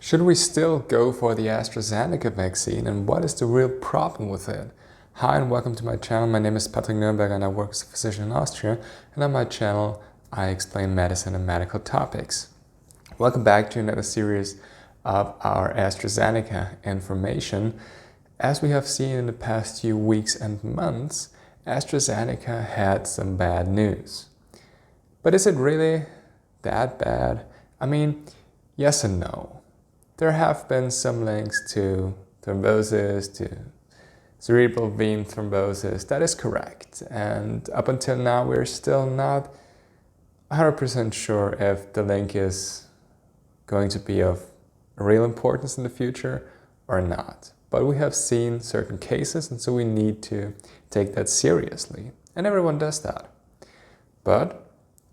Should we still go for the AstraZeneca vaccine, and what is the real problem with it? Hi and welcome to my channel. My name is Patrick Nuernberger and I work as a physician in Austria, and on my channel I explain medicine and medical topics. Welcome back to another series of our AstraZeneca information. As we have seen in the past few weeks and months, AstraZeneca had some bad news. But is it really that bad? I mean, yes and no. There have been some links to thrombosis, to cerebral vein thrombosis. That is correct. And up until now, we're still not 100% sure if the link is going to be of real importance in the future or not. But we have seen certain cases, and so we need to take that seriously. And everyone does that. But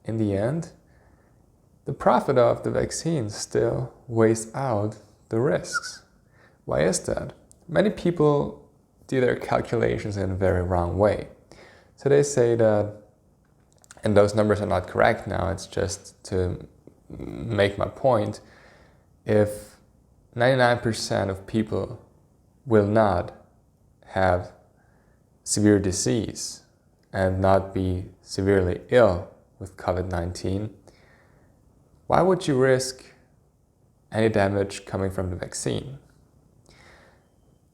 in the end, the profit of the vaccine still weighs out the risks. Why is that? Many people do their calculations in a very wrong way. So they say that, and those numbers are not correct now, it's just to make my point, if 99% of people will not have severe disease and not be severely ill with COVID-19, why would you risk any damage coming from the vaccine?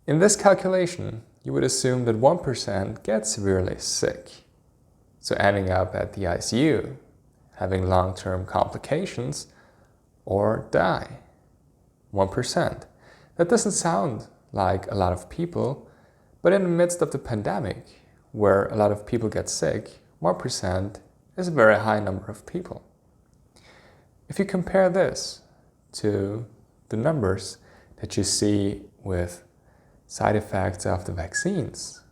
In this calculation, you would assume that 1% gets severely sick, so ending up at the ICU, having long-term complications, or die. 1%. That doesn't sound like a lot of people, but in the midst of the pandemic, where a lot of people get sick, 1% is a very high number of people. If you compare this to the numbers that you see with side effects of the vaccines,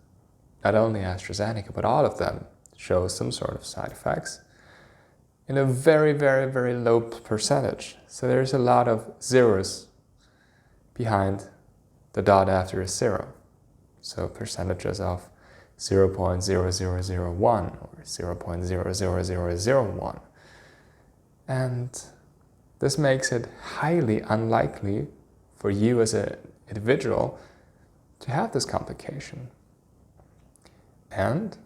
not only AstraZeneca, but all of them show some sort of side effects in a very, very, very low percentage. So there's a lot of zeros behind the dot after a zero. So percentages of 0.0001 or 0.00001. And this makes it highly unlikely for you as an individual to have this complication. And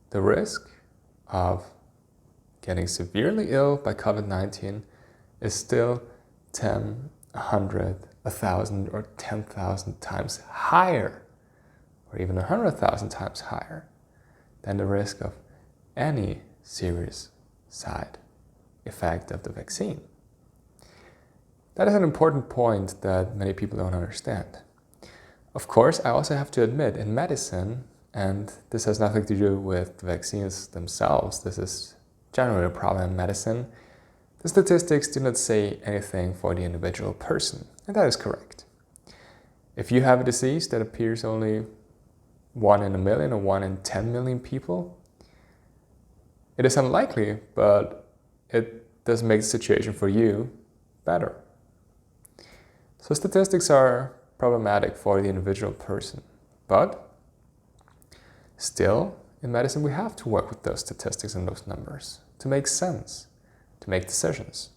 the risk of getting severely ill by COVID-19 is still 10, 100, 1,000 or 10,000 times higher, or even 100,000 times higher than the risk of any serious side effect of the vaccine. That is an important point that many people don't understand. Of course, I also have to admit, in medicine, and this has nothing to do with the vaccines themselves, this is generally a problem in medicine, the statistics do not say anything for the individual person, and that is correct. If you have a disease that appears only 1 in a million or 1 in 10 million people, it is unlikely, but it does make the situation for you better. So statistics are problematic for the individual person, but still in medicine we have to work with those statistics and those numbers to make sense, to make decisions,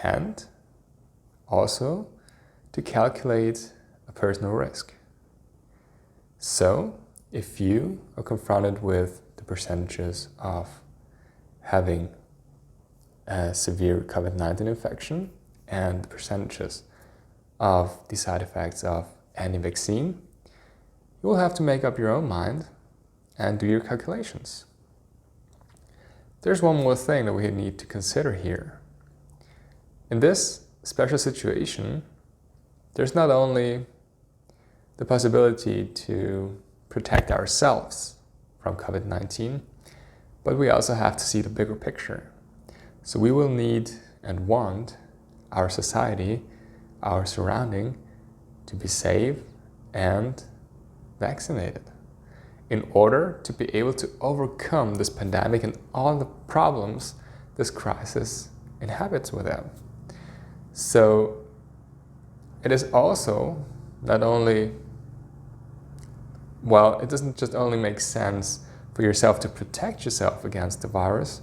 and also to calculate a personal risk. So if you are confronted with the percentages of having a severe COVID-19 infection and the percentages of the side effects of any vaccine, you will have to make up your own mind and do your calculations. There's one more thing that we need to consider here. In this special situation, there's not only the possibility to protect ourselves from COVID-19, but we also have to see the bigger picture. So we will need and want our society, our surrounding, to be safe and vaccinated in order to be able to overcome this pandemic and all the problems this crisis inhabits with them. So it is also not only, well, it doesn't just only make sense for yourself to protect yourself against the virus,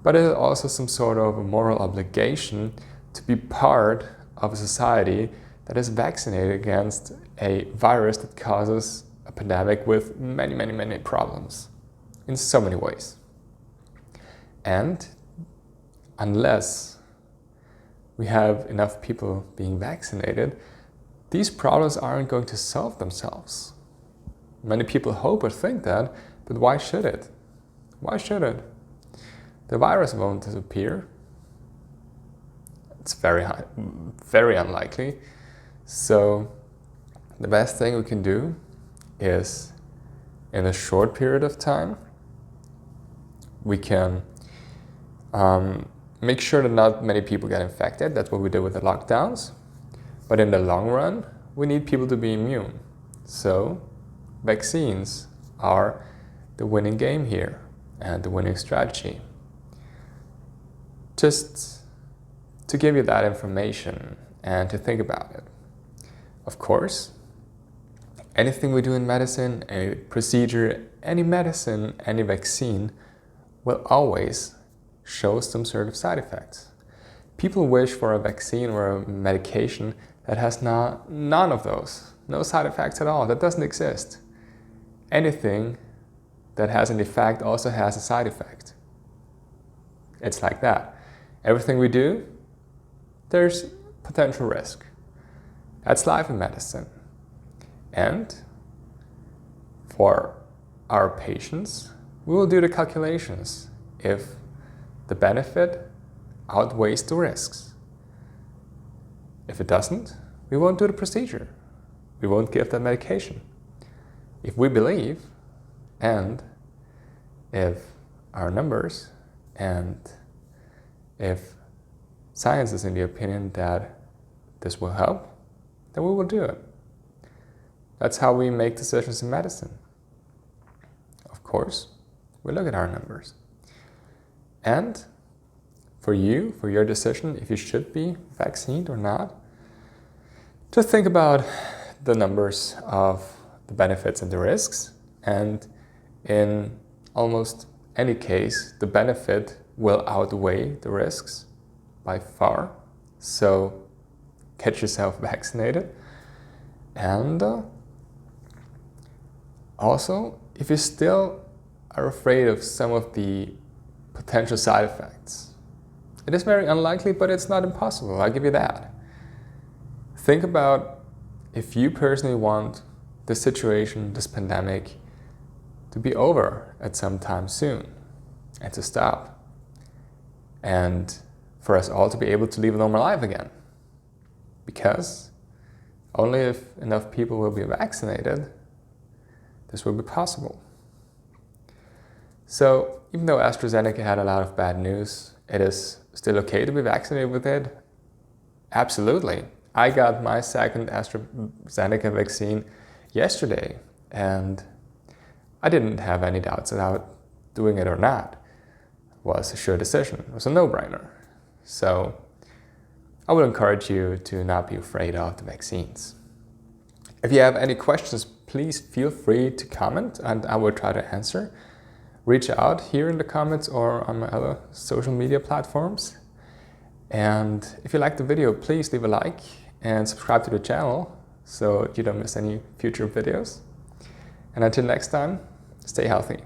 but it is also some sort of a moral obligation to be part of a society that is vaccinated against a virus that causes a pandemic with many, many, many problems in so many ways. And unless we have enough people being vaccinated, these problems aren't going to solve themselves. Many people hope or think that, but why should it? Why should it? The virus won't disappear. It's very unlikely. So the best thing we can do is, in a short period of time, we can make sure that not many people get infected. That's what we did with the lockdowns. But in the long run, we need people to be immune. So vaccines are the winning game here and the winning strategy. Just to give you that information and to think about it. Of course, anything we do in medicine, any procedure, any medicine, any vaccine will always show some sort of side effects. People wish for a vaccine or a medication that has none of those, no side effects at all. That doesn't exist. Anything that has an effect also has a side effect. It's like that. Everything we do, there's potential risk. That's life in medicine. And for our patients, we will do the calculations if the benefit outweighs the risks. If it doesn't, we won't do the procedure. We won't give that medication. If we believe, and if our numbers, and if science is in the opinion that this will help, then we will do it. That's how we make decisions in medicine. Of course, we look at our numbers. And for you, for your decision, if you should be vaccinated or not, just think about the numbers of the benefits and the risks. And in almost any case, the benefit will outweigh the risks by far. So get yourself vaccinated. And also, if you still are afraid of some of the potential side effects, it is very unlikely, but it's not impossible. I'll give you that. Think about if you personally want this situation, this pandemic, to be over at some time soon and to stop. And for us all to be able to live a normal life again. Because only if enough people will be vaccinated, this will be possible. So even though AstraZeneca had a lot of bad news, it is still okay to be vaccinated with it? Absolutely. I got my second AstraZeneca vaccine yesterday, and I didn't have any doubts about doing it or not. It was a sure decision. It was a no-brainer. So I would encourage you to not be afraid of the vaccines. If you have any questions, please feel free to comment and I will try to answer. Reach out here in the comments or on my other social media platforms. And if you like the video, please leave a like and subscribe to the channel so you don't miss any future videos. And until next time, stay healthy.